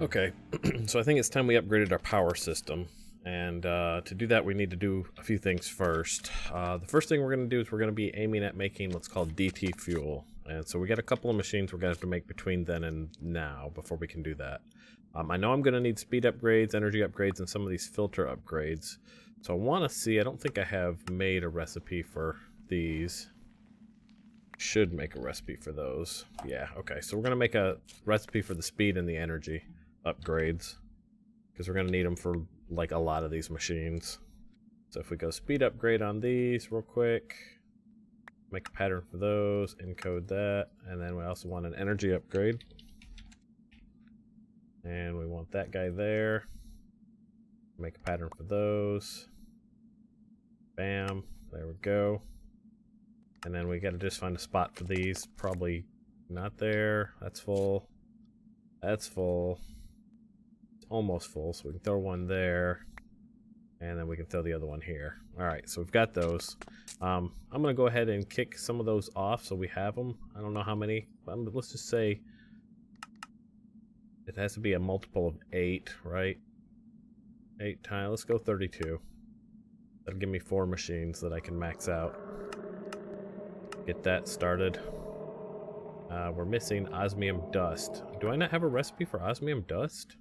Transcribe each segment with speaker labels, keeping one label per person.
Speaker 1: Okay, so I think it's time we upgraded our power system. And to do that, we need to do a few things first. The first thing we're going to do is we're going to be aiming at making what's called DT fuel. And so we got a couple of machines we're going to have to make between then and now before we can do that. I know I'm going to need speed upgrades, energy upgrades, and some of these filter upgrades. So I want to see, I don't think I have made a recipe for these. Should make a recipe for those. Yeah, okay, so we're going to make a recipe for the speed and the energy upgrades, because we're going to need them for like a lot of these machines. So if we go speed upgrade on these real quick, make a pattern for those, encode that, and then we also want an energy upgrade. And we want that guy there. Make a pattern for those. Bam, there we go. And then we gotta just find a spot for these. Probably not there. That's full. That's full. It's almost full, so we can throw one there. And then we can throw the other one here. Alright, so we've got those. I'm gonna go ahead and kick some of those off so we have them. I don't know how many, but let's just say it has to be a multiple of 8, right? 8 times, let's go 32. That'll give me 4 machines that I can max out. Get that started. We're missing Osmium Dust. Do I not have a recipe for Osmium Dust?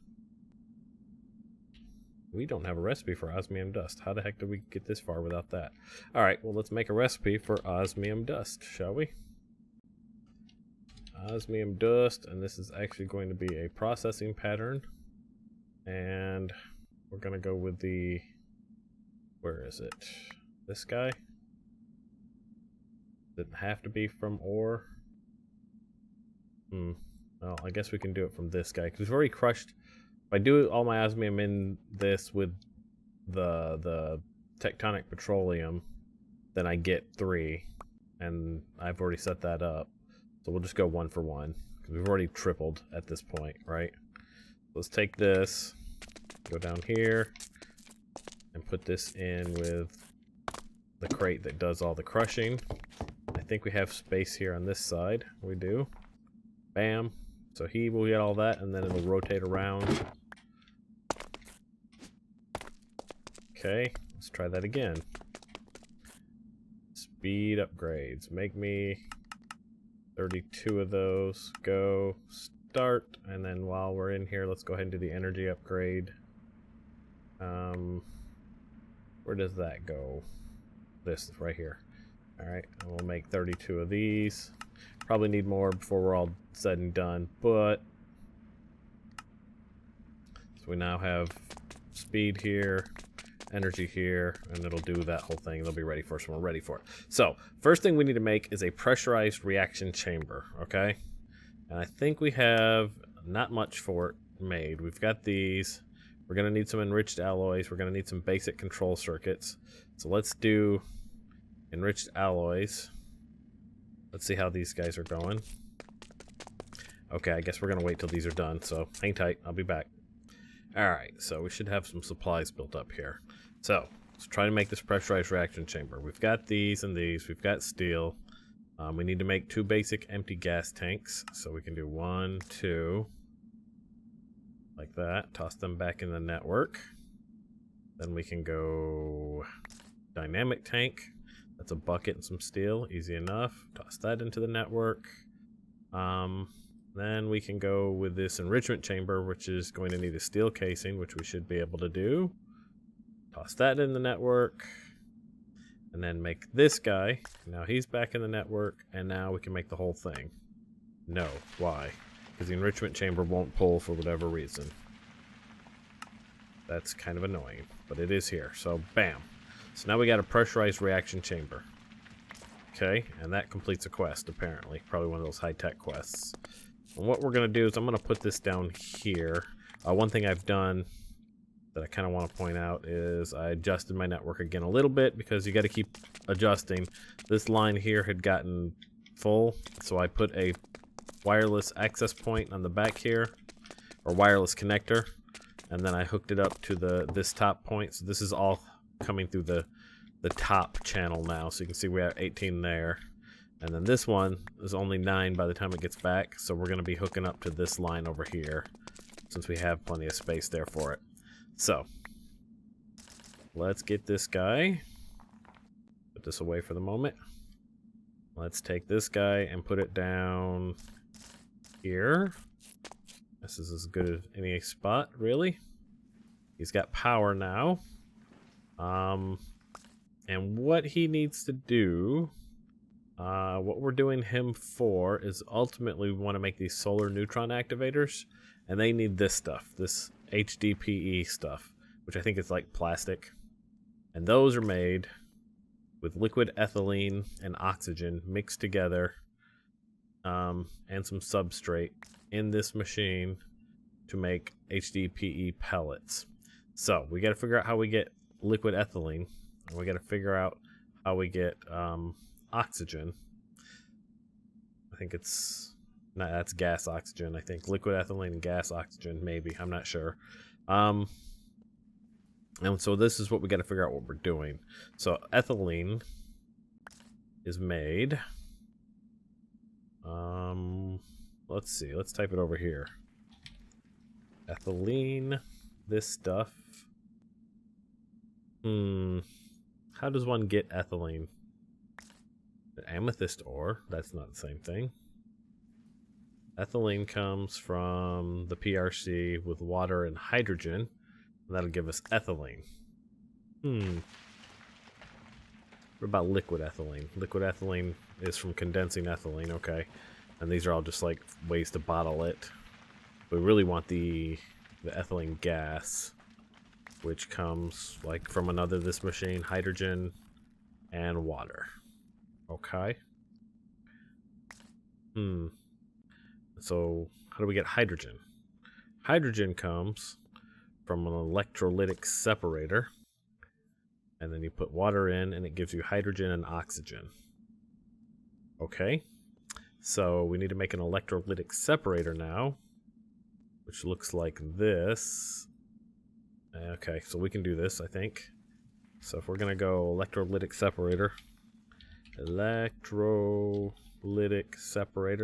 Speaker 1: We don't have a recipe for Osmium Dust. How the heck did we get this far without that? Alright, well let's make a recipe for Osmium Dust, shall we? Osmium Dust, and this is actually going to be a processing pattern. And we're going to go with the... where is it? This guy? Doesn't have to be from ore. Well, I guess we can do it from this guy, because we've already crushed... If I do all my osmium in this with the tectonic petroleum, then I get 3, and I've already set that up. So we'll just go 1 for 1, because we've already tripled at this point, right? Let's take this, go down here, and put this in with the crate that does all the crushing. I think we have space here on this side. We do. Bam. So he will get all that, and then it'll rotate around. Okay, let's try that again. Speed upgrades. Make me 32 of those. Go. Start. And then while we're in here, let's go ahead and do the energy upgrade. Where does that go? This right here. Alright, and we'll make 32 of these. Probably need more before we're all said and done, but... So we now have speed here, energy here, and it'll do that whole thing. They'll be ready for us when we're ready for it. So, first thing we need to make is a pressurized reaction chamber, okay? And I think we have not much for it made. We've got these. We're going to need some enriched alloys. We're going to need some basic control circuits. So let's do enriched alloys. Let's see how these guys are going. Okay, I guess we're going to wait till these are done, so hang tight. I'll be back. Alright, so we should have some supplies built up here. So, let's try to make this pressurized reaction chamber. We've got these and these. We've got steel. We need to make 2 basic empty gas tanks. So we can do 1, 2. Like that. Toss them back in the network. Then we can go dynamic tank. That's a bucket and some steel. Easy enough. Toss that into the network. Then we can go with this enrichment chamber, which is going to need a steel casing, which we should be able to do. Toss that in the network. And then make this guy. Now he's back in the network, and now we can make the whole thing. No. Why? Because the enrichment chamber won't pull for whatever reason. That's kind of annoying, but it is here. So, bam. So now we got a pressurized reaction chamber. Okay, and that completes a quest, apparently. Probably one of those high-tech quests. And what we're going to do is I'm going to put this down here. One thing I've done that I kind of want to point out is I adjusted my network again a little bit, because you got to keep adjusting. This line here had gotten full, so I put a wireless access point on the back here, or wireless connector, and then I hooked it up to this top point. So this is all coming through the top channel now, so you can see we have 18 there, and then this one is only 9 by the time it gets back, so we're going to be hooking up to this line over here. since we have plenty of space there for it. So, let's get this guy. Put this away for the moment. Let's take this guy and put it down here. This is as good as any spot, really. He's got power now. And what he needs to do, what we're doing him for is ultimately we want to make these solar neutron activators, and they need this stuff, this HDPE stuff, which I think is like plastic. And those are made with liquid ethylene and oxygen mixed together, and some substrate in this machine to make HDPE pellets. So we got to figure out how we get liquid ethylene, and we got to figure out how we get oxygen. I think it's not, that's gas oxygen. I think liquid ethylene and gas oxygen, maybe. I'm not sure. And so this is what we got to figure out what we're doing. So ethylene is made. Let's see. Let's type it over here. Ethylene. This stuff. How does one get ethylene? Amethyst ore. That's not the same thing. Ethylene comes from the PRC with water and hydrogen. And that'll give us ethylene. What about liquid ethylene? Liquid ethylene is from condensing ethylene, okay. And these are all just like ways to bottle it. We really want the ethylene gas, which comes like from this machine, hydrogen and water. Okay. So how do we get hydrogen? Hydrogen comes from an electrolytic separator, and then you put water in and it gives you hydrogen and oxygen. Okay, so we need to make an electrolytic separator now, which looks like this. Okay, so we can do this, I think. So if we're gonna go electrolytic separator,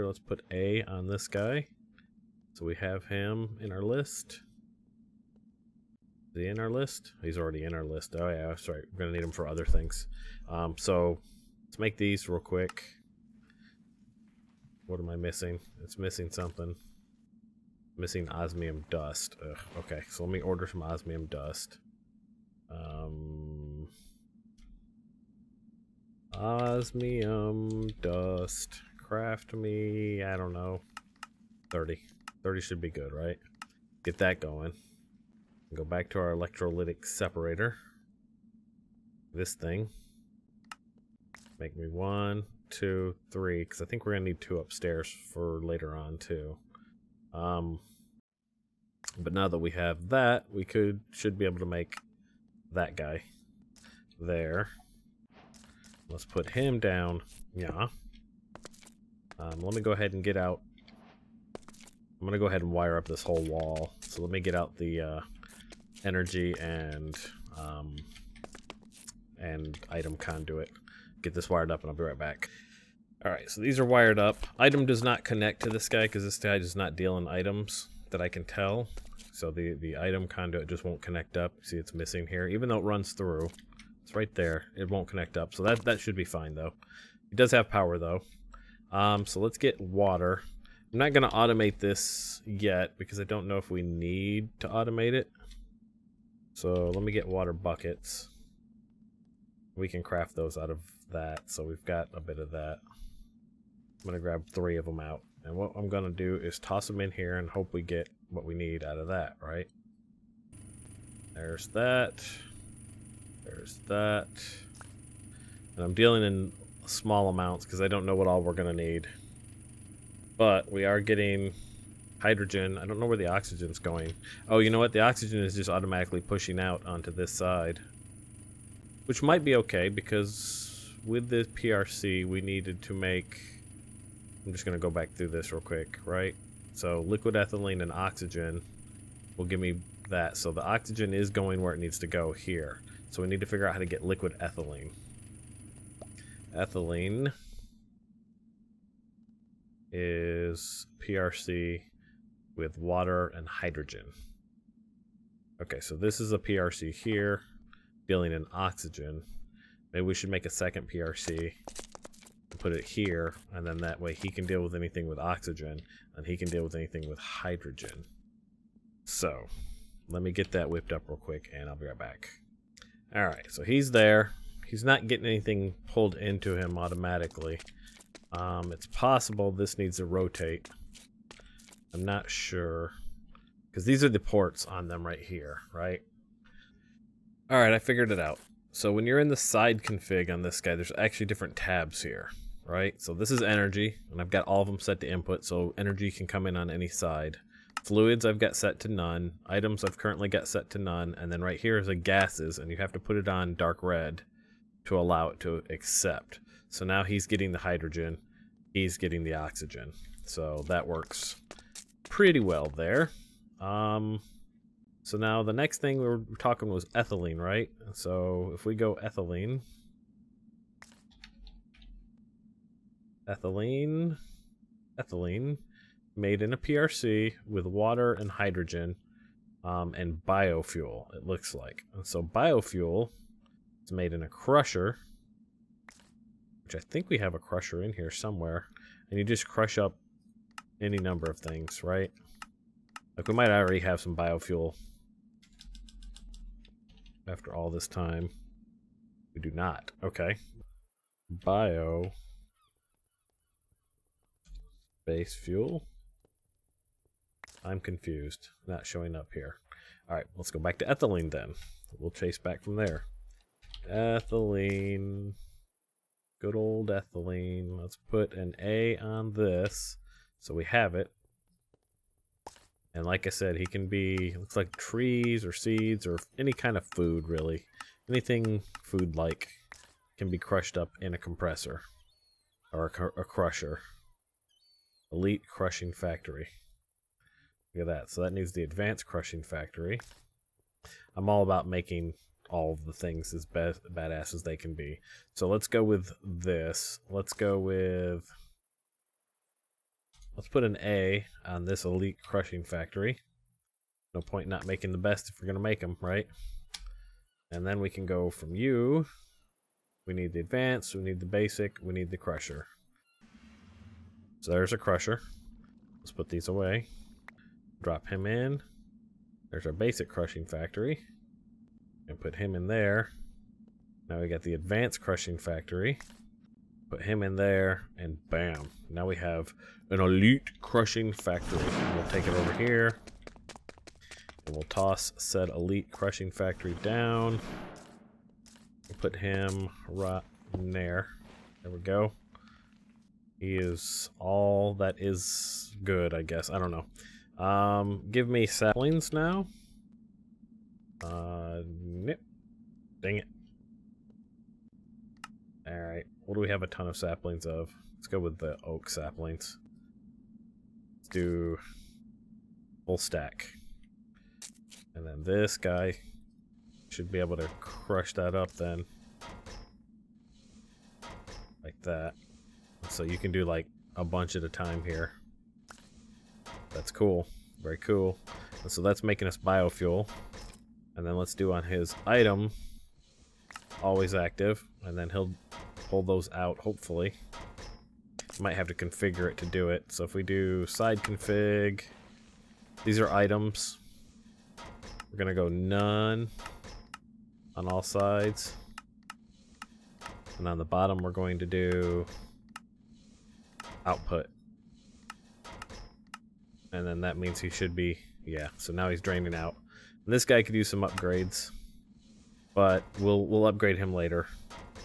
Speaker 1: let's put A on this guy, so we have him in our list. Is he in our list? He's already in our list. Oh yeah, that's right. We're gonna need him for other things. So let's make these real quick. What am I missing? It's missing something. Missing osmium dust. Ugh, okay, so let me order some osmium dust. Osmium dust. Craft me, I don't know, 30. 30 should be good, right? Get that going. Go back to our electrolytic separator. This thing. Make me 1, 2, 3, because I think we're gonna need 2 upstairs for later on too. But now that we have that, we should be able to make that guy there. Let's put him down. Yeah. Let me go ahead and get out. I'm gonna go ahead and wire up this whole wall. So let me get out the energy and item conduit. Get this wired up and I'll be right back. Alright, so these are wired up. Item does not connect to this guy because this guy does not deal in items that I can tell. So the item conduit just won't connect up. See, it's missing here. Even though it runs through, it's right there. It won't connect up. So that should be fine though. It does have power though. So let's get water. I'm not going to automate this yet because I don't know if we need to automate it. So let me get water buckets. We can craft those out of that. So we've got a bit of that. I'm going to grab 3 of them out. And what I'm going to do is toss them in here and hope we get what we need out of that, right? There's that. There's that. And I'm dealing in small amounts because I don't know what all we're going to need. But we are getting hydrogen. I don't know where the oxygen's going. Oh, you know what? The oxygen is just automatically pushing out onto this side. Which might be okay because with the PRC we needed to make... I'm just going to go back through this real quick, right? So liquid ethylene and oxygen will give me that. So the oxygen is going where it needs to go here. So we need to figure out how to get liquid ethylene. Ethylene is PRC with water and hydrogen. Okay, so this is a PRC here, dealing in oxygen. Maybe we should make a second PRC and put it here, and then that way he can deal with anything with oxygen, and he can deal with anything with hydrogen. So, let me get that whipped up real quick, and I'll be right back. Alright, so he's there. He's not getting anything pulled into him automatically. It's possible this needs to rotate. I'm not sure. Because these are the ports on them right here, right? Alright, I figured it out. So when you're in the side config on this guy, there's actually different tabs here, right? So this is energy, and I've got all of them set to input, so energy can come in on any side. Fluids I've got set to none. Items I've currently got set to none. And then right here is a gases, and you have to put it on dark red to allow it to accept. So now he's getting the hydrogen, he's getting the oxygen. So that works pretty well there. So now the next thing we were talking was ethylene, right? So if we go ethylene, made in a PRC with water and hydrogen, and biofuel, it looks like. And so biofuel is made in a crusher, which I think we have a crusher in here somewhere, and you just crush up any number of things, right? Like we might already have some biofuel after all this time. We do not. Okay. Bio base fuel. I'm confused. Not showing up here. Alright, let's go back to ethylene then. We'll chase back from there. Ethylene. Good old ethylene. Let's put an A on this so we have it. And like I said, he can be, looks like trees or seeds or any kind of food, really. Anything food-like can be crushed up in a compressor or a crusher. Elite crushing factory. Look at that. So that needs the advanced crushing factory. I'm all about making all of the things as badass as they can be. So let's go with this. Let's put an A on this elite crushing factory. No point not making the best if we're going to make them, right? And then we can go from you. We need the advanced, we need the basic, we need the crusher. So there's a crusher. Let's put these away. Drop him in. There's our basic crushing factory. And put him in there. Now we got the advanced crushing factory. Put him in there, and bam. Now we have an elite crushing factory. And we'll take it over here. And we'll toss said elite crushing factory down. We'll put him right in there. There we go. He is all that is good, I guess. I don't know. Give me saplings now. Nope. Dang it. Alright. What do we have a ton of saplings of? Let's go with the oak saplings. Let's do full stack. And then this guy should be able to crush that up then. Like that. So you can do like a bunch at a time here. That's cool. Very cool. And so that's making us biofuel. And then let's do on his item, always active. And then he'll pull those out, hopefully. Might have to configure it to do it. So if we do side config, these are items. We're going to go none on all sides. And on the bottom, we're going to do output. And then that means he should be, yeah, so now he's draining out. And this guy could use some upgrades, but we'll upgrade him later.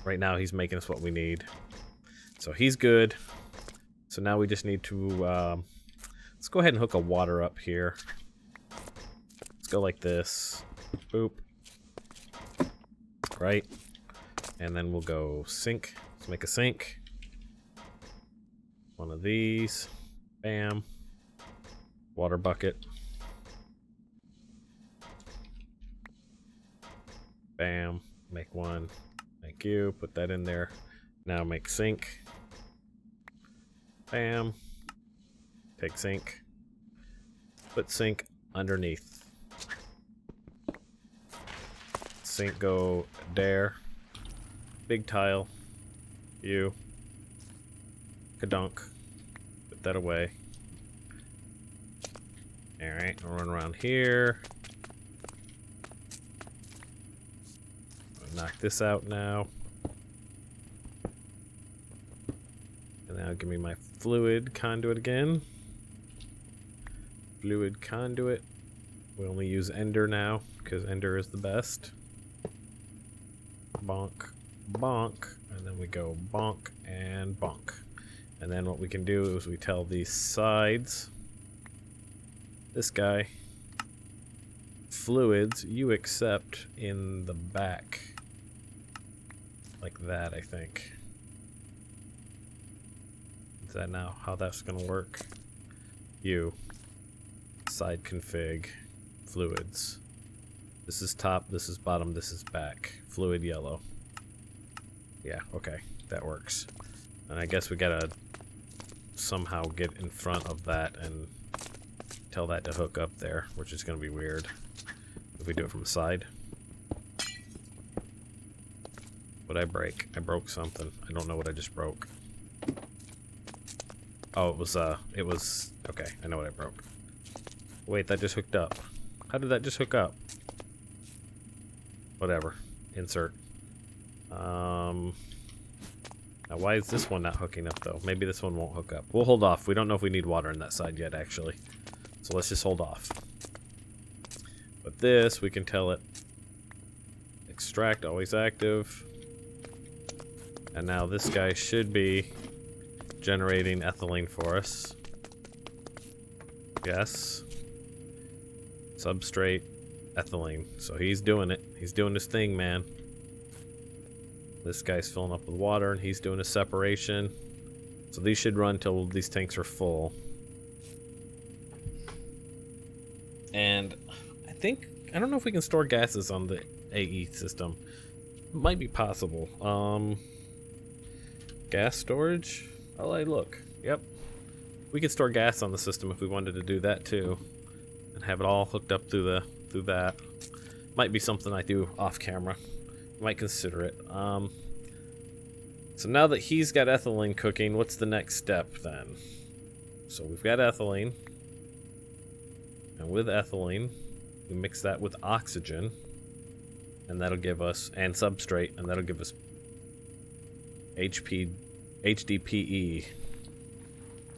Speaker 1: Right now he's making us what we need. So he's good. So now we just need to, let's go ahead and hook a water up here. Let's go like this. Boop. Right. And then we'll go sink. Let's make a sink. One of these. Bam. Water bucket. Bam. Make one. Thank you. Put that in there. Now make sink. Bam. Take sink. Put sink underneath. Sink go there. Big tile. You. Kadunk. Put that away. Alright, I'll run around here. I'll knock this out now. And now give me my fluid conduit again. Fluid conduit. We only use Ender now, because Ender is the best. Bonk, bonk, and then we go bonk and bonk. And then what we can do is we tell these sides, this guy, fluids, you accept in the back. Like that, I think. Is that now how that's gonna work? You. Side config. Fluids. This is top, this is bottom, this is back. Fluid yellow. Yeah, okay. That works. And I guess we gotta somehow get in front of that and tell that to hook up there, which is gonna be weird if we do it from the side. What'd I break? I broke something. I don't know what I just broke. Oh, it was, okay, I know what I broke. Wait, that just hooked up. How did that just hook up? Whatever. Insert. Now why is this one not hooking up, though? Maybe this one won't hook up. We'll hold off. We don't know if we need water in that side yet, actually. So let's just hold off. But this, we can tell it. Extract, always active. And now this guy should be generating ethylene for us. Yes. Substrate, ethylene. So he's doing it. He's doing his thing, man. This guy's filling up with water, and he's doing a separation. So these should run till these tanks are full. And I don't know if we can store gases on the AE system. It might be possible. Gas storage? Oh, hey, look. Yep. We could store gas on the system if we wanted to do that too. And have it all hooked up through that. Might be something I do off camera. Might consider it. So now that he's got ethylene cooking, what's the next step then? So we've got ethylene. And with ethylene, we mix that with oxygen. And that'll give us, and substrate, and that'll give us HDPE.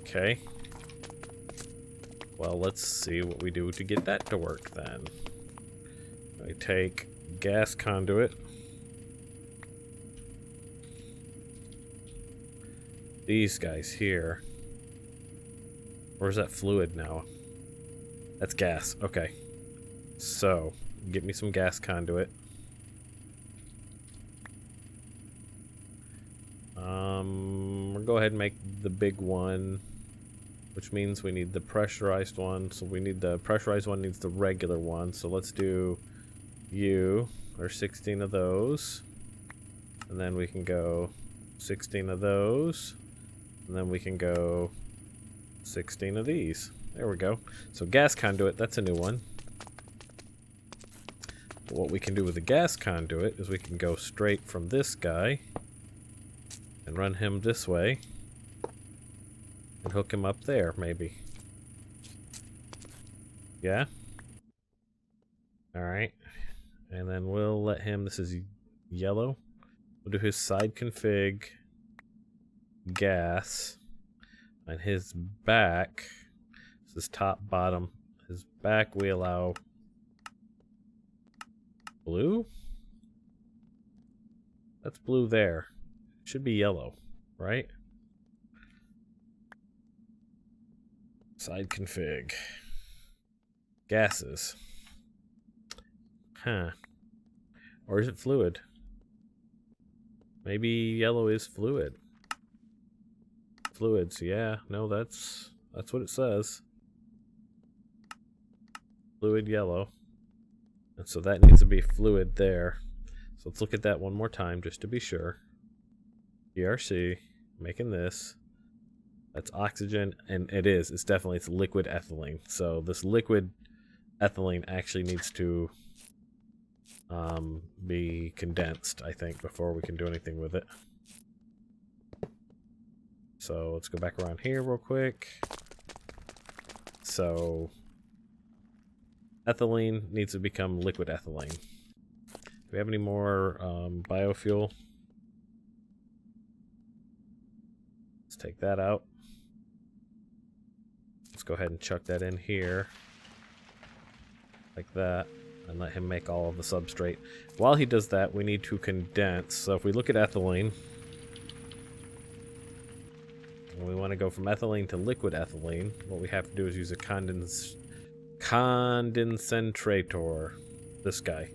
Speaker 1: Okay. Well, let's see what we do to get that to work then. I take gas conduit. These guys here. Where's that fluid now? That's gas. Okay. So, get me some gas conduit. We'll go ahead and make the big one, which means we need the pressurized one. So we need the pressurized one needs the regular one. So let's do you. There's 16 of those. And then we can go 16 of those. And then we can go 16 of these. There we go. So gas conduit, that's a new one. But what we can do with the gas conduit is we can go straight from this guy and run him this way and hook him up there, maybe. Yeah? Alright. And then we'll let him, this is yellow. We'll do his side config gas. And his back, this is top, bottom. His back we allow blue? That's blue there. Should be yellow, right? Side config. Gases. Huh. Or is it fluid? Maybe yellow is fluid. Fluids, yeah. No, that's what it says. Fluid yellow. And so that needs to be fluid there. So let's look at that one more time just to be sure. ERC, making this. That's oxygen, and it's definitely, it's liquid ethylene. So this liquid ethylene actually needs to be condensed, I think, before we can do anything with it. So let's go back around here real quick. So ethylene needs to become liquid ethylene. Do we have any more biofuel? Let's take that out. Let's go ahead and chuck that in here. Like that. And let him make all of the substrate. While he does that, we need to condense. So if we look at ethylene, and we want to go from ethylene to liquid ethylene, what we have to do is use a condensator. This guy.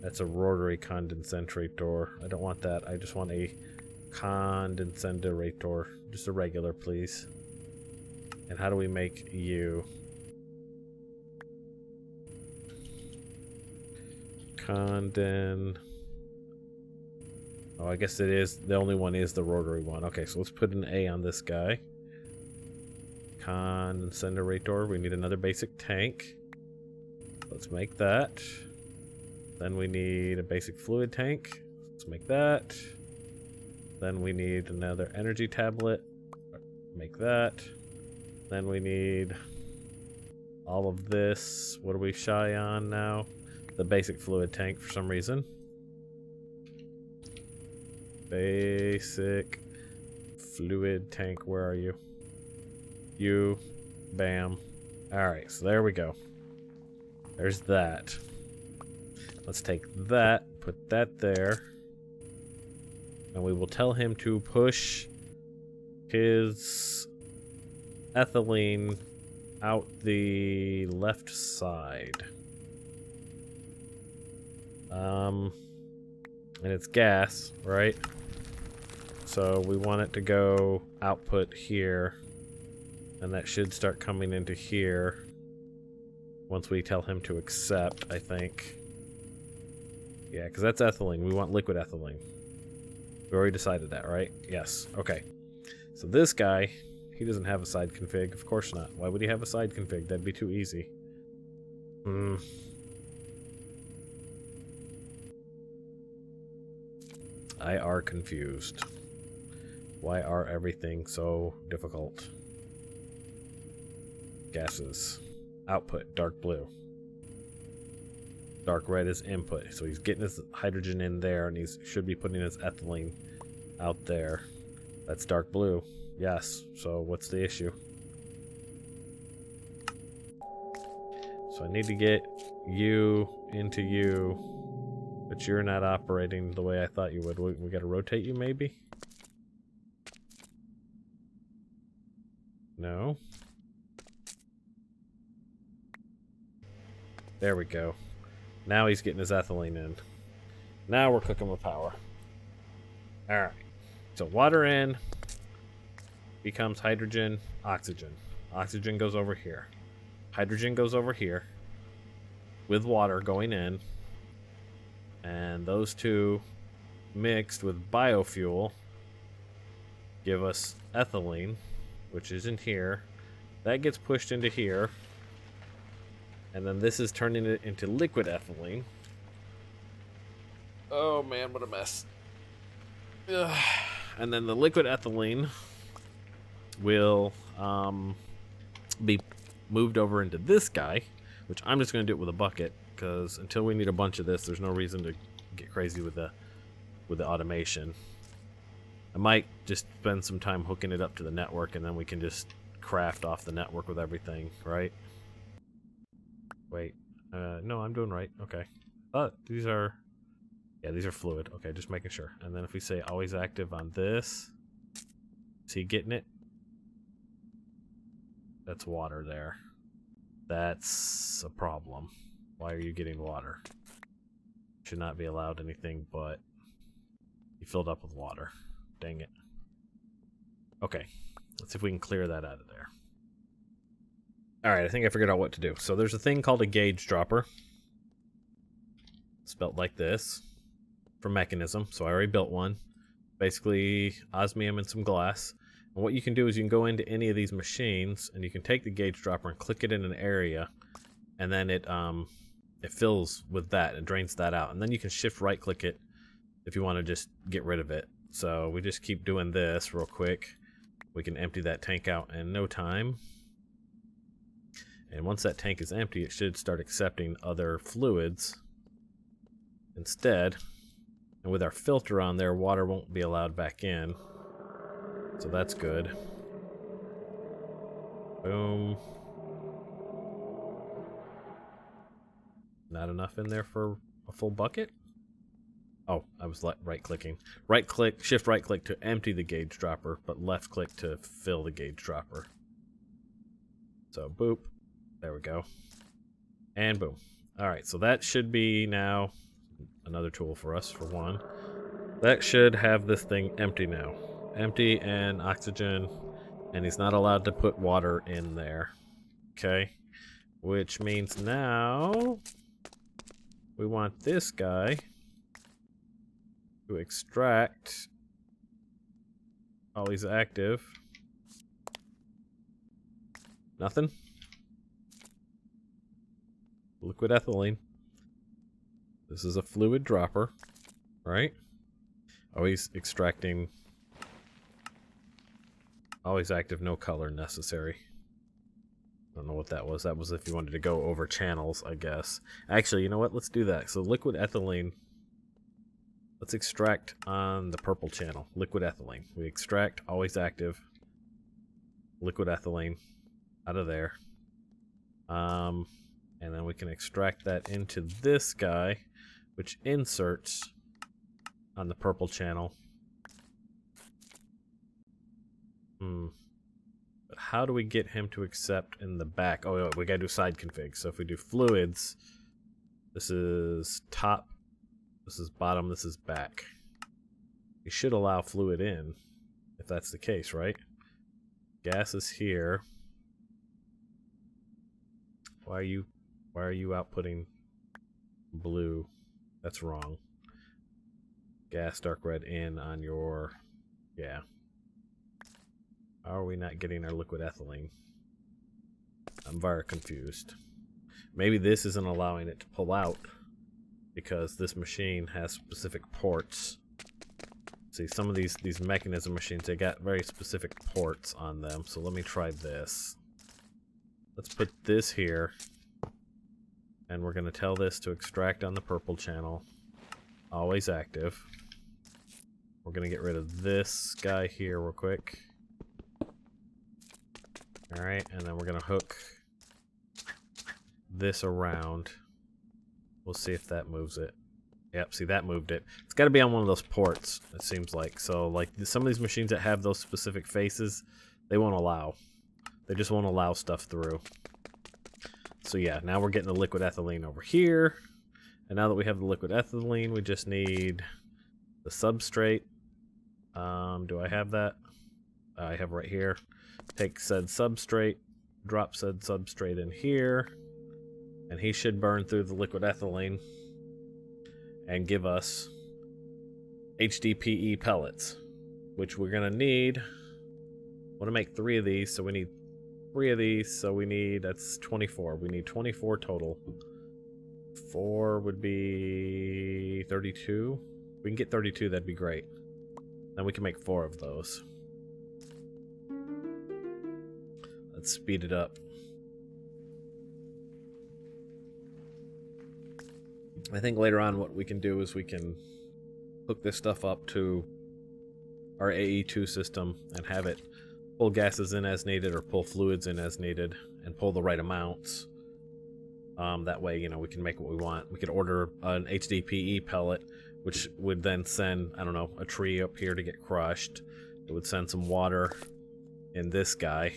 Speaker 1: That's a rotary condensator. I don't want that. I just want a condensator. Just a regular, please. And how do we make you? Oh, I guess it is. The only one is the rotary one. Okay, so let's put an A on this guy. Condensator. We need another basic tank. Let's make that. Then we need a basic fluid tank. Let's make that. Then we need another energy tablet. Make that. Then we need all of this. What are we shy on now? The basic fluid tank for some reason. Basic fluid tank. Where are you? You. Bam. Alright, so there we go. There's that. Let's take that, put that there. And we will tell him to push his ethylene out the left side. And it's gas, right? So we want it to go output here. And that should start coming into here once we tell him to accept, I think. Yeah, because that's ethylene. We want liquid ethylene. We already decided that, right? Yes. Okay. So this guy, he doesn't have a side config. Of course not. Why would he have a side config? That'd be too easy. I are confused. Why are everything so difficult? Gases. Output, dark blue. Dark red is input. So he's getting his hydrogen in there, and he should be putting his ethylene out there. That's dark blue. Yes. So what's the issue? So I need to get you into you. But you're not operating the way I thought you would. We gotta rotate you, maybe? No. There we go. Now he's getting his ethylene in. Now we're cooking with power. Alright. So water in becomes hydrogen, oxygen. Oxygen goes over here. Hydrogen goes over here with water going in. And those two mixed with biofuel give us ethylene, which is in here. That gets pushed into here. And then this is turning it into liquid ethylene. Oh man, what a mess. Ugh. And then the liquid ethylene will be moved over into this guy, which I'm just going to do it with a bucket. Because until we need a bunch of this, there's no reason to get crazy with the automation. I might just spend some time hooking it up to the network, and then we can just craft off the network with everything, right? Wait, no, I'm doing right. Okay. These are fluid. Okay, just making sure. And then if we say always active on this, is he getting it? That's water there. That's a problem. Why are you getting water? Should not be allowed anything but you filled up with water. Dang it. Okay, let's see if we can clear that out of there. Alright, I think I figured out what to do. So there's a thing called a gauge dropper. Spelled like this. For mechanism. So I already built one. Basically osmium and some glass. And what you can do is you can go into any of these machines and you can take the gauge dropper and click it in an area, and then it fills with that. It drains that out, and then you can shift right click it if you want to just get rid of it. So we just keep doing this real quick. We can empty that tank out in no time. And once that tank is empty, it should start accepting other fluids instead. And with our filter on there, water won't be allowed back in. So that's good. Boom. Not enough in there for a full bucket? Oh, I was right clicking. Right click, shift right click to empty the gauge dropper, but left click to fill the gauge dropper. So boop. There we go. And boom. Alright, so that should be now another tool for us, for one. That should have this thing empty now. Empty and oxygen, and he's not allowed to put water in there. Okay? Which means now we want this guy to extract while he's active. Nothing? Liquid ethylene. This is a fluid dropper, right? Always extracting. Always active, no color necessary. Don't know what that was. That was if you wanted to go over channels, I guess. Actually, you know what? Let's do that. So liquid ethylene. Let's extract on the purple channel. Liquid ethylene. We extract, always active. Liquid ethylene out of there. And then we can extract that into this guy, which inserts on the purple channel. But how do we get him to accept in the back? Oh, we gotta do side config. So if we do fluids, this is top, this is bottom, this is back. We should allow fluid in, if that's the case, right? Gas is here. Why are you outputting blue? That's wrong. Gas dark red in on your, yeah. How are we not getting our liquid ethylene? I'm very confused. Maybe this isn't allowing it to pull out because this machine has specific ports. See, some of these mechanism machines, they got very specific ports on them. So let me try this. Let's put this here. And we're going to tell this to extract on the purple channel. Always active. We're going to get rid of this guy here real quick. Alright, and then we're going to hook this around. We'll see if that moves it. Yep, see, that moved it. It's got to be on one of those ports, it seems like. So, like, some of these machines that have those specific faces, they won't allow. They just won't allow stuff through. So yeah, now we're getting the liquid ethylene over here. And now that we have the liquid ethylene, we just need the substrate. Do I have that? I have right here. Take said substrate, drop said substrate in here, and he should burn through the liquid ethylene and give us HDPE pellets, which we're going to need. I want to make 3 of these, so we need 3 of these, so we need, that's 24. We need 24 total. 4 would be 32. If we can get 32, that'd be great. Then we can make 4 of those. Let's speed it up. I think later on what we can do is we can hook this stuff up to our AE2 system and have it pull gases in as needed or pull fluids in as needed and pull the right amounts. That way, you know, we can make what we want. We could order an HDPE pellet, which would then send, I don't know, a tree up here to get crushed. It would send some water in this guy.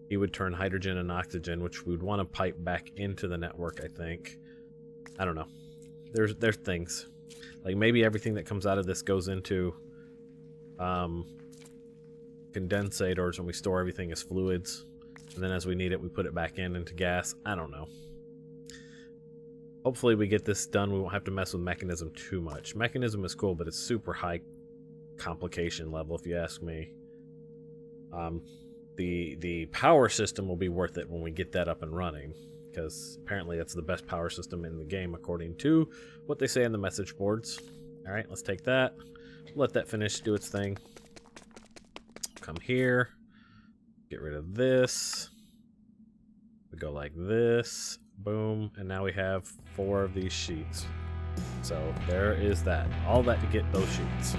Speaker 1: He would turn hydrogen and oxygen, which we would want to pipe back into the network, I think. I don't know. There's things. Like maybe everything that comes out of this goes into condensators and we store everything as fluids. And then as we need it, we put it back into gas. I don't know. Hopefully we get this done. We won't have to mess with mechanism too much. Mechanism is cool, but it's super high complication level if you ask me. The power system will be worth it when we get that up and running, because apparently that's the best power system in the game according to what they say in the message boards. All right, let's take that, let that finish, do its thing. Come here, get rid of this. We go like this, boom, and now we have 4 of these sheets. So there is that, all that to get those sheets.